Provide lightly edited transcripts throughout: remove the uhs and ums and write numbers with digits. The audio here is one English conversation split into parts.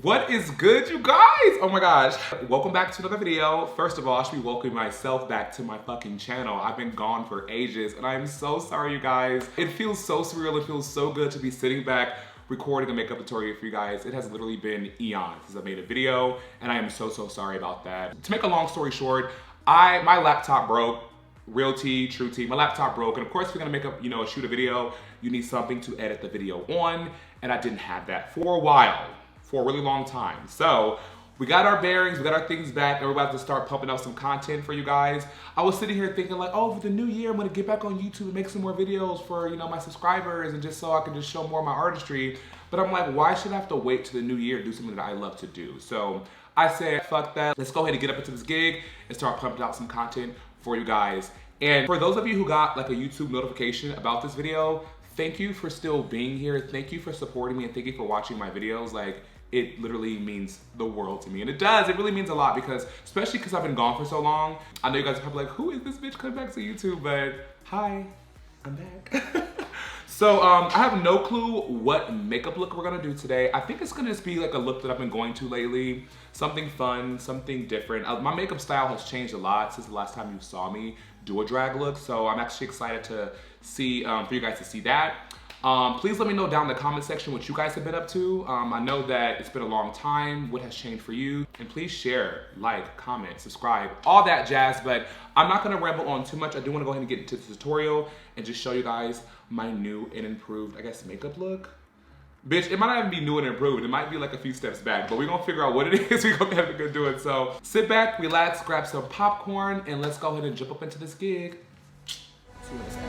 What is good, you guys? Oh my gosh. Welcome back to another video. First of all, I should be welcoming myself back to my fucking channel. I've been gone for ages and I'm so sorry, you guys. It feels so surreal. It feels so good to be sitting back recording a makeup tutorial for you guys. It has literally been eons since I made a video and I am so sorry about that. To make a long story short, my laptop broke. Real tea, true tea. My laptop broke, and of course, if you're gonna make shoot a video, you need something to edit the video on, and I didn't have that for a while, for a really long time. So we got our bearings, we got our things back, and we're about to start pumping out some content for you guys. I was sitting here thinking like, oh, for the new year, I'm gonna get back on YouTube and make some more videos for my subscribers, and just so I can just show more of my artistry. But I'm like, why should I have to wait to the new year to do something that I love to do? So I said, fuck that. Let's go ahead and get up into this gig and start pumping out some content for you guys. And for those of you who got like a YouTube notification about this video, thank you for still being here. Thank you for supporting me and thank you for watching my videos. Like, it literally means the world to me. And it does, it really means a lot because, especially because I've been gone for so long. I know you guys are probably like, who is this bitch coming back to YouTube? But hi, I'm back. So I have no clue what makeup look we're gonna do today. I think it's gonna just be like a look that I've been going to lately. Something fun, something different. My makeup style has changed a lot since the last time you saw me do a drag look. So I'm actually excited to see, for you guys to see that. Please let me know down in the comment section what you guys have been up to. I know that it's been a long time. What has changed for you? And please share, like, comment, subscribe, all that jazz. But I'm not gonna ramble on too much. I do wanna go ahead and get into the tutorial and just show you guys my new and improved, I guess, makeup look. Bitch, it might not even be new and improved. It might be like a few steps back, but we're gonna figure out what it is. We're gonna have to go do it. So sit back, relax, grab some popcorn, and let's go ahead and jump up into this gig. See what it's like.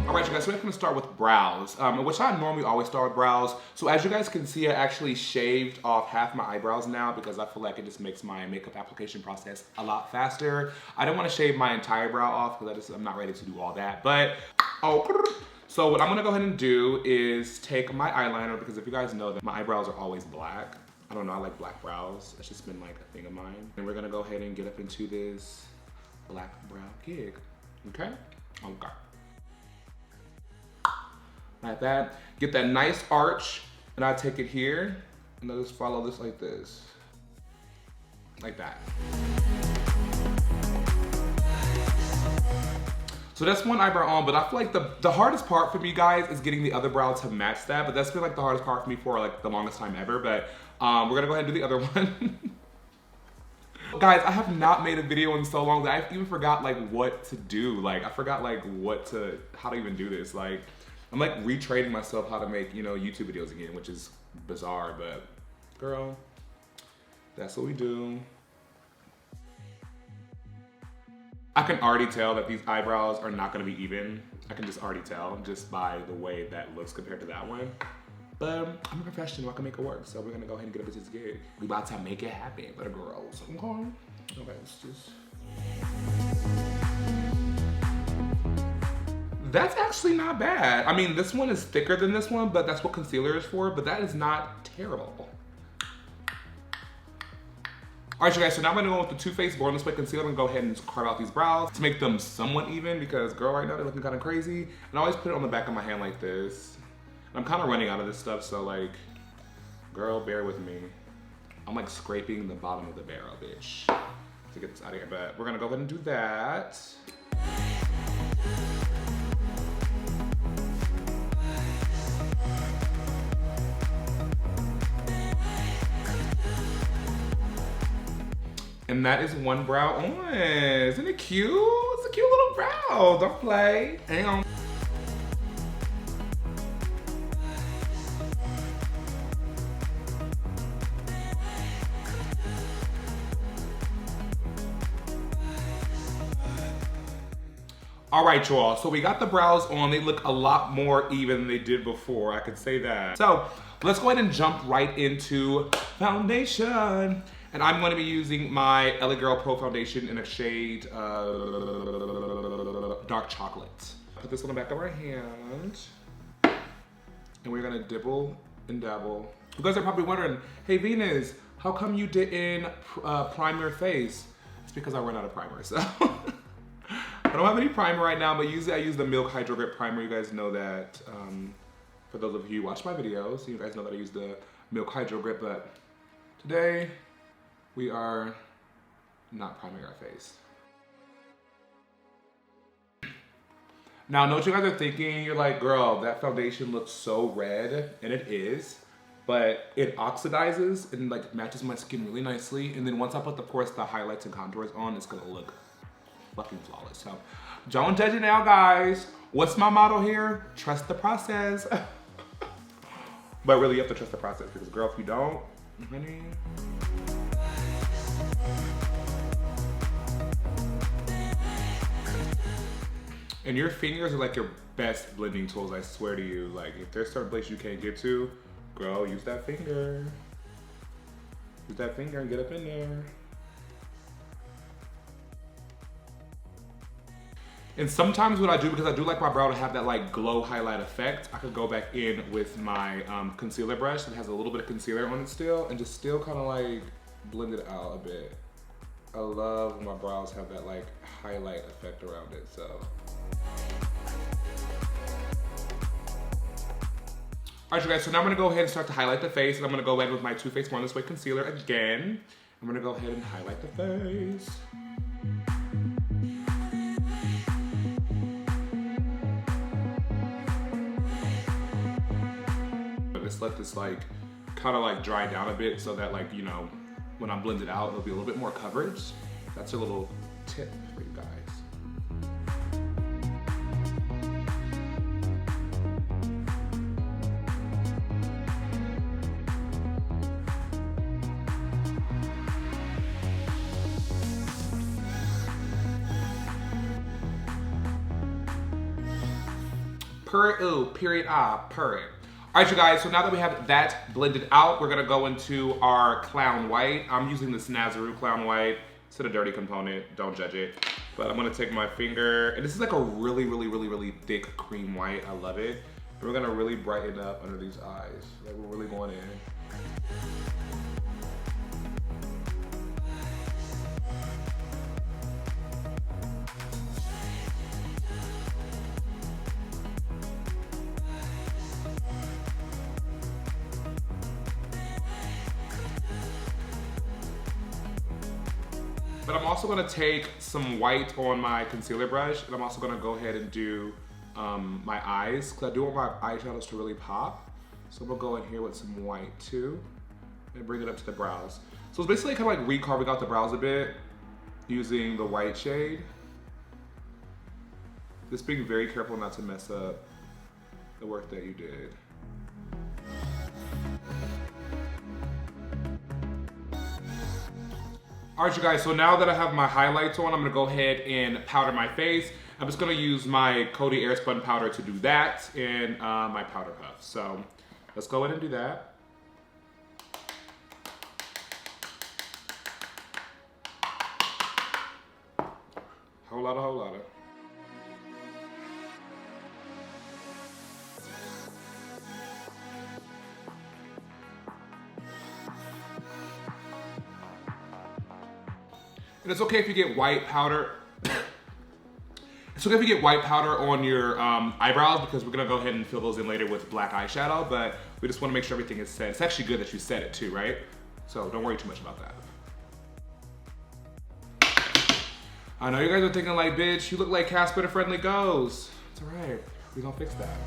Alright, you guys, so we're gonna start with brows, which I normally always start with brows. So as you guys can see, I actually shaved off half my eyebrows now because I feel like it just makes my makeup application process a lot faster. I don't want to shave my entire brow off because I'm not ready to do all that, but, so what I'm gonna go ahead and do is take my eyeliner, because if you guys know that my eyebrows are always black. I don't know, I like black brows. It's just been like a thing of mine. And we're gonna go ahead and get up into this black brow gig, okay? Okay. Like that. Get that nice arch, and I take it here, and I'll just follow this like this. Like that. So that's one eyebrow on, but I feel like the hardest part for me, guys, is getting the other brow to match that, but that's been like the hardest part for me for like the longest time ever, but we're gonna go ahead and do the other one. Guys, I have not made a video in so long that I even forgot like what to do. Like, I forgot like how to even do this. Like, I'm like retraining myself how to make, YouTube videos again, which is bizarre, but girl, that's what we do. I can already tell that these eyebrows are not gonna be even. I can just already tell just by the way that looks compared to that one. But I'm a professional, I can make it work. So we're gonna go ahead and get up to this gig. We about to make it happen for the girls. Okay, let's just. That's actually not bad. I mean, this one is thicker than this one, but that's what concealer is for, but that is not terrible. All right, you guys, so now I'm gonna go with the Too Faced Born This Way concealer and go ahead and carve out these brows to make them somewhat even, because girl, right now they're looking kind of crazy. And I always put it on the back of my hand like this. And I'm kind of running out of this stuff, so like, girl, bear with me. I'm like scraping the bottom of the barrel, bitch, to get this out of here, but we're gonna go ahead and do that. And that is one brow on. Isn't it cute? It's a cute little brow. Don't play. Hang on. All right, y'all. So we got the brows on. They look a lot more even than they did before. I could say that. So let's go ahead and jump right into foundation. And I'm going to be using my LA Girl Pro Foundation in a shade dark chocolate. Put this on the back of our hand. And we're going to dibble and dabble. You guys are probably wondering, hey Venus, how come you didn't prime your face? It's because I ran out of primer, so. But I'm don't have any primer right now, but usually I use the Milk Hydro Grip Primer. You guys know that. For those of you who watch my videos, you guys know that I use the Milk Hydro Grip, but today we are not priming our face. Now, I know what you guys are thinking. You're like, girl, that foundation looks so red, and it is, but it oxidizes and like matches my skin really nicely. And then once I put, of course, the highlights and contours on, it's gonna look fucking flawless. So don't judge it now, guys. What's my motto here? Trust the process. But really, you have to trust the process because, girl, if you don't, honey. And your fingers are like your best blending tools, I swear to you. Like, if there's certain place you can't get to, girl, use that finger. Use that finger and get up in there. And sometimes what I do, because I do like my brow to have that like glow highlight effect, I could go back in with my concealer brush that has a little bit of concealer on it still, and just still kind of like blend it out a bit. I love when my brows have that like highlight effect around it, so. All right, you guys, so now I'm gonna go ahead and start to highlight the face, and I'm gonna go in with my Too Faced Born This Way concealer again. I'm gonna go ahead and highlight the face. Just let this like, kind of like dry down a bit so that like, you know, when I'm blended out, there'll be a little bit more coverage. That's a little tip for you guys. Purr, ooh, period, ah, purr it. All right, you guys, so now that we have that blended out, we're gonna go into our Clown White. I'm using this Nazaroo Clown White. It's a dirty component, don't judge it. But I'm gonna take my finger, and this is like a really, really, really, really thick cream white. I love it. And we're gonna really brighten up under these eyes. Like, we're really going in. But I'm also gonna take some white on my concealer brush, and I'm also gonna go ahead and do my eyes, because I do want my eyeshadows to really pop. So I'm gonna go in here with some white too, and bring it up to the brows. So it's basically kind of like recarving out the brows a bit, using the white shade. Just being very careful not to mess up the work that you did. All right, you guys, so now that I have my highlights on, I'm gonna go ahead and powder my face. I'm just gonna use my Coty Airspun powder to do that and my powder puff. So let's go ahead and do that. Whole lot of. And it's okay if you get white powder. It's okay if you get white powder on your eyebrows, because we're gonna go ahead and fill those in later with black eyeshadow, but we just wanna make sure everything is set. It's actually good that you set it too, right? So don't worry too much about that. I know you guys are thinking like, bitch, you look like Casper the Friendly Ghost. It's all right, we're gonna fix that.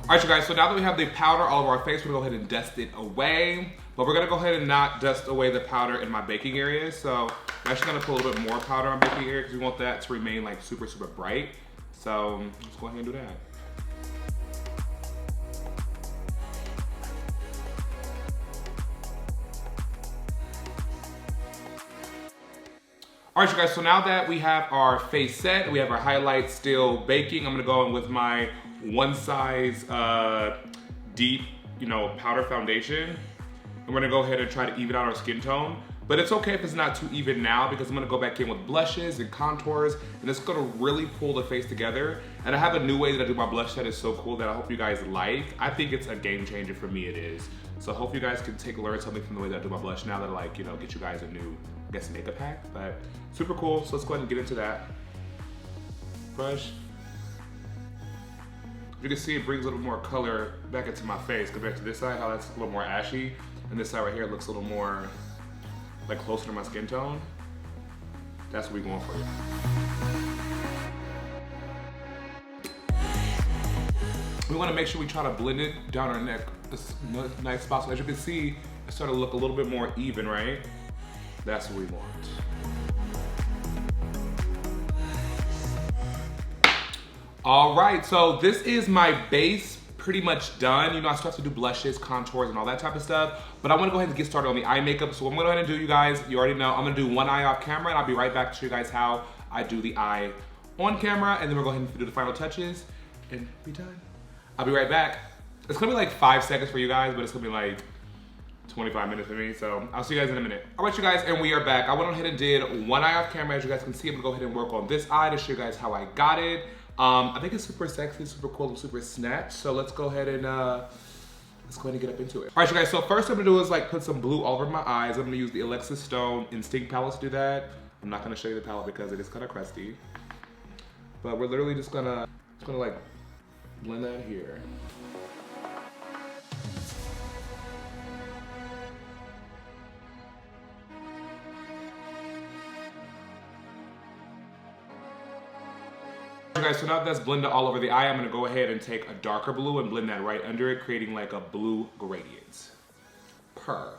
All right, you guys, so now that we have the powder all over our face, we're gonna go ahead and dust it away. But we're gonna go ahead and not dust away the powder in my baking area. So I'm actually gonna put a little bit more powder on baking area because we want that to remain like super, super bright. So let's go ahead and do that. All right, you guys, so now that we have our face set, we have our highlights still baking, I'm gonna go in with my one size deep, powder foundation. And we're gonna go ahead and try to even out our skin tone. But it's okay if it's not too even now because I'm gonna go back in with blushes and contours and it's gonna really pull the face together. And I have a new way that I do my blush that is so cool that I hope you guys like. I think it's a game changer for me, it is. So I hope you guys can learn something from the way that I do my blush now that I like, you know, get you guys a new, I guess, makeup hack. But super cool, so let's go ahead and get into that. Brush. You can see it brings a little more color back into my face compared to this side, how that's a little more ashy. And this side right here looks a little more like closer to my skin tone. That's what we're going for. We want to make sure we try to blend it down our neck, this nice spot. So as you can see, it's starting to look a little bit more even, right? That's what we want. All right, so this is my base pretty much done. You know, I still have to do blushes, contours, and all that type of stuff, but I wanna go ahead and get started on the eye makeup. So what I'm gonna go ahead and do, you guys, you already know, I'm gonna do one eye off camera, and I'll be right back to show you guys how I do the eye on camera, and then we'll go ahead and do the final touches, and be done. I'll be right back. It's gonna be like 5 seconds for you guys, but it's gonna be like 25 minutes for me, so I'll see you guys in a minute. All right, you guys, and we are back. I went ahead and did one eye off camera. As you guys can see, I'm gonna go ahead and work on this eye to show you guys how I got it. I think it's super sexy, super cool, and super snatched. So let's go ahead and get up into it. All right, you guys. So first I'm gonna do is like put some blue all over my eyes. I'm gonna use the Alexis Stone Instinct palette to do that. I'm not gonna show you the palette because it is kind of crusty. But we're literally just gonna like blend that here. Guys, so now that's blended all over the eye, I'm gonna go ahead and take a darker blue and blend that right under it, creating like a blue gradient. All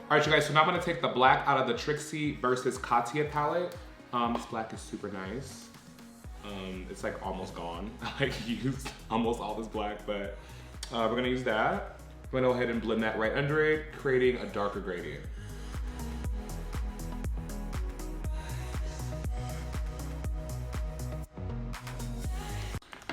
right, you guys, so now I'm gonna take the black out of the Trixie versus Katia palette. This black is super nice. It's like almost gone. I used almost all this black, but we're gonna use that. I'm gonna go ahead and blend that right under it, creating a darker gradient.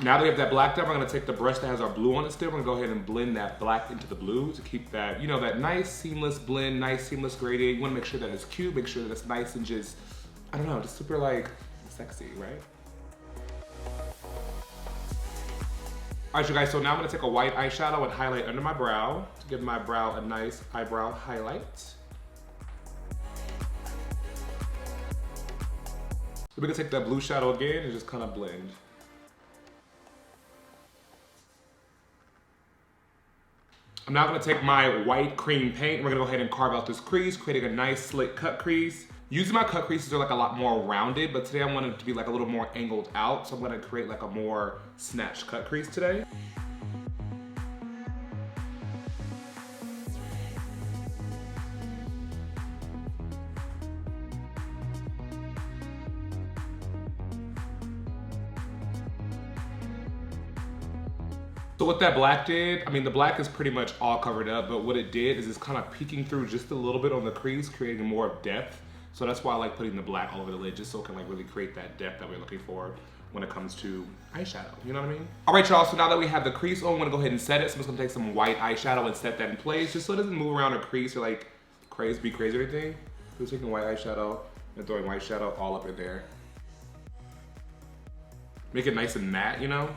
Now that we have that black done, we're gonna take the brush that has our blue on it still. We're gonna go ahead and blend that black into the blue to keep that, you know, that nice seamless blend, nice seamless gradient. You wanna make sure that it's cute, make sure that it's nice and just, I don't know, just super like sexy, right? All right, you guys, so now I'm gonna take a white eyeshadow and highlight under my brow to give my brow a nice eyebrow highlight. So we're gonna take that blue shadow again and just kind of blend. I'm now gonna take my white cream paint and we're gonna go ahead and carve out this crease, creating a nice slick cut crease. Usually my cut creases are like a lot more rounded, but today I want it to be like a little more angled out, so I'm gonna create like a more snatched cut crease today. So what that black did, I mean, the black is pretty much all covered up, but what it did is it's kind of peeking through just a little bit on the crease, creating more of depth. So that's why I like putting the black all over the lid, just so it can like really create that depth that we're looking for when it comes to eyeshadow, you know what I mean? All right, y'all, so now that we have the crease on, I'm gonna go ahead and set it. So I'm just gonna take some white eyeshadow and set that in place, just so it doesn't move around or crease or like be crazy or anything. So taking white eyeshadow and throwing white shadow all up in there. Make it nice and matte, you know?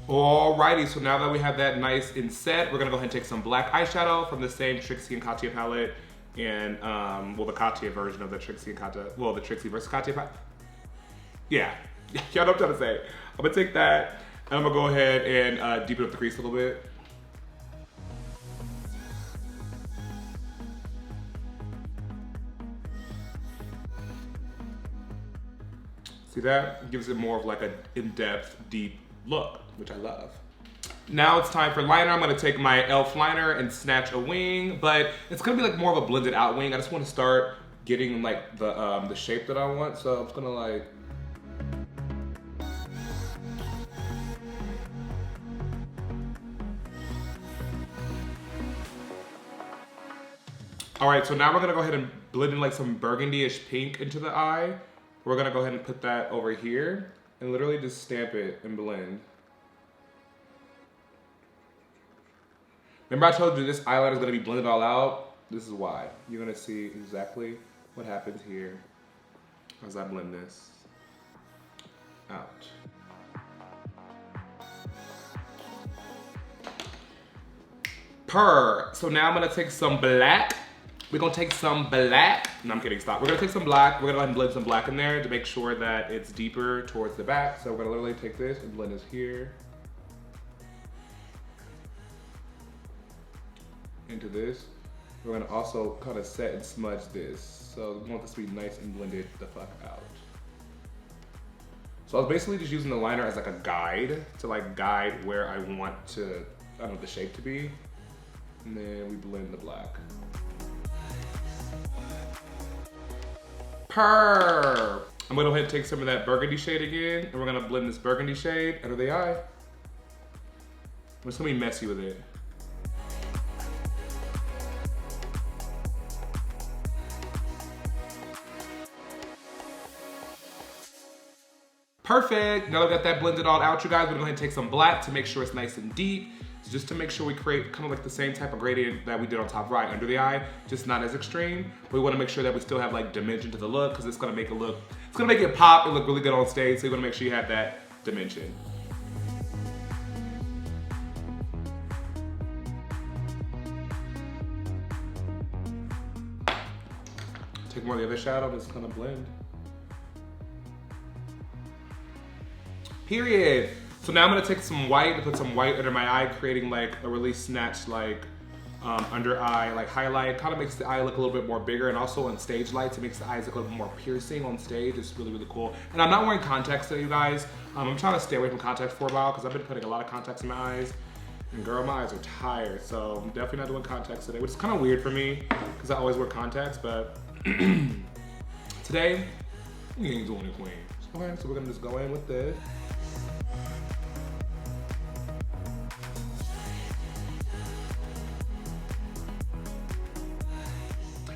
Alrighty, so now that we have that nice and set, we're gonna go ahead and take some black eyeshadow from the same Trixie and Katia palette, and well, the Katia version of the Trixie and Katia, well, the Trixie versus Katia palette. Yeah, y'all know what I'm trying to say. I'm gonna take that, and I'm gonna go ahead and deepen up the crease a little bit. See that? It gives it more of like an in-depth, deep look, which I love. Now it's time for liner. I'm gonna take my e.l.f. liner and snatch a wing, but it's gonna be like more of a blended out wing. I just wanna start getting like the shape that I want, so I'm just gonna like, all right, so now we're gonna go ahead and blend in like some burgundy-ish pink into the eye. We're gonna go ahead and put that over here and literally just stamp it and blend. Remember I told you this eyeliner is gonna be blended all out? This is why. You're gonna see exactly what happens here as I blend this out. So now I'm gonna take some black. We're gonna take some black. No, I'm kidding, stop. We're gonna take some black. We're gonna go ahead and blend some black in there to make sure that it's deeper towards the back. So we're gonna literally take this and blend this here. Into this. We're gonna also kind of set and smudge this. So we want this to be nice and blended the fuck out. So I was basically just using the liner as like a guide to like guide where I want to, I don't know, the shape to be. And then we blend the black. I'm gonna go ahead and take some of that burgundy shade again, and we're gonna blend this burgundy shade under the eye. I'm just gonna be messy with it. Perfect. Now that we got that blended all out, you guys, we're gonna go ahead and take some black to make sure it's nice and deep. So just to make sure we create kind of like the same type of gradient that we did on top right under the eye, just not as extreme. We wanna make sure that we still have like dimension to the look, because it's gonna make it look, it's gonna make it pop and look really good on stage. So you wanna make sure you have that dimension. Take more of the other shadow, just kind of blend. Period. So now I'm gonna take some white and put some white under my eye, creating like a really snatched like under eye like highlight. Kind of makes the eye look a little bit more bigger, and also on stage lights, it makes the eyes look a little more piercing on stage. It's really, really cool. And I'm not wearing contacts today, you guys. I'm trying to stay away from contacts for a while because I've been putting a lot of contacts in my eyes. And girl, my eyes are tired, so I'm definitely not doing contacts today, which is kind of weird for me because I always wear contacts, but today, we ain't doing it, queen. Okay, so we're gonna just go in with this.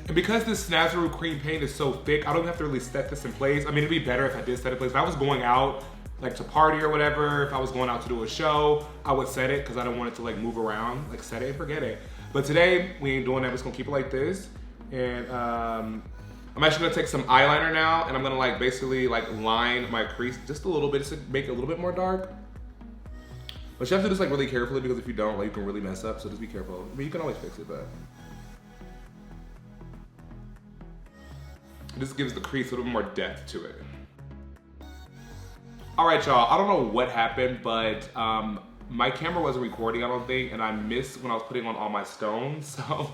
And because this Snazaroo cream paint is so thick, I don't have to really set this in place. I mean, it'd be better if I did set it in place. If I was going out, like to party or whatever, if I was going out to do a show, I would set it because I don't want it to like move around, like set it and forget it. But today, we ain't doing that. We're just gonna keep it like this. And I'm actually gonna take some eyeliner now, and I'm gonna like basically like line my crease just a little bit, just to make it a little bit more dark. But you have to do this like really carefully, because if you don't, like you can really mess up, so just be careful. I mean, you can always fix it, but. This gives the crease a little more depth to it. All right, y'all, I don't know what happened, but my camera wasn't recording, I don't think, and I missed when I was putting on all my stones, so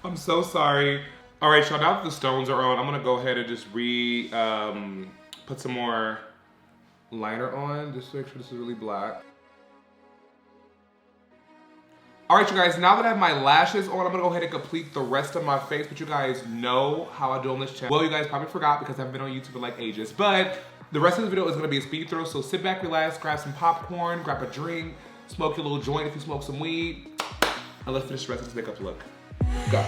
I'm so sorry. All right, y'all, now that the stones are on, I'm gonna go ahead and just put some more liner on, just to make sure this is really black. All right, you guys, now that I have my lashes on, I'm gonna go ahead and complete the rest of my face, but you guys know how I do on this channel. Well, you guys probably forgot because I haven't been on YouTube in like ages, but the rest of the video is gonna be a speed throw, so sit back, relax, grab some popcorn, grab a drink, smoke your little joint if you smoke some weed, and let's finish the rest of this makeup look. Go.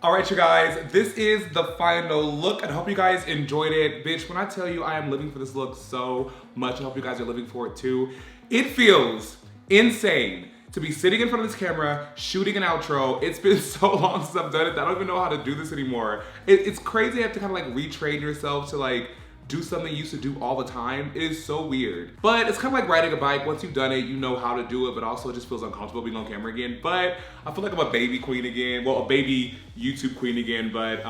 All right, you guys, this is the final look. I hope you guys enjoyed it. Bitch, when I tell you I am living for this look so much, I hope you guys are living for it too. It feels insane to be sitting in front of this camera, shooting an outro. It's been so long since I've done it that I don't even know how to do this anymore. It's crazy to have to kind of like retrain yourself to like do something you used to do all the time. It is so weird. But it's kind of like riding a bike. Once you've done it, you know how to do it, but also it just feels uncomfortable being on camera again. But I feel like I'm a baby queen again. Well, a baby YouTube queen again, but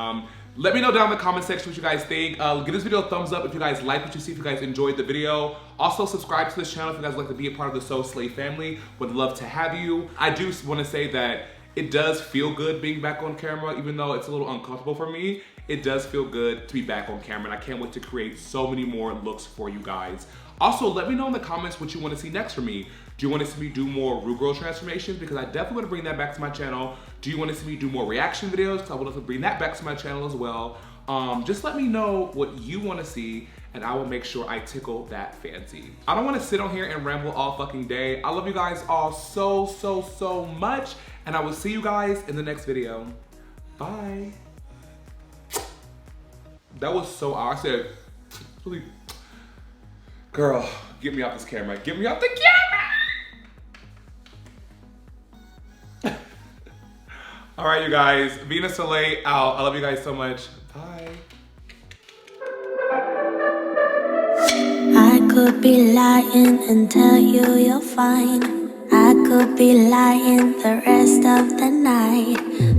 let me know down in the comment section what you guys think. Give this video a thumbs up if you guys like what you see, if you guys enjoyed the video. Also subscribe to this channel if you guys would like to be a part of the Soleil family. Would love to have you. I do want to say that it does feel good being back on camera, even though it's a little uncomfortable for me. It does feel good to be back on camera, and I can't wait to create so many more looks for you guys. Also, let me know in the comments what you want to see next from me. Do you want to see me do more Rude Girl transformations? Because I definitely want to bring that back to my channel. Do you want to see me do more reaction videos? Because I would love to bring that back to my channel as well. Just let me know what you want to see, and I will make sure I tickle that fancy. I don't want to sit on here and ramble all fucking day. I love you guys all so much, and I will see you guys in the next video. Bye. That was so odd. I said, really, girl, get me off this camera. Get me off the camera. All right, you guys, Venus Soleil out. I love you guys so much. Bye. I could be lying and tell you you're fine. I could be lying the rest of the night.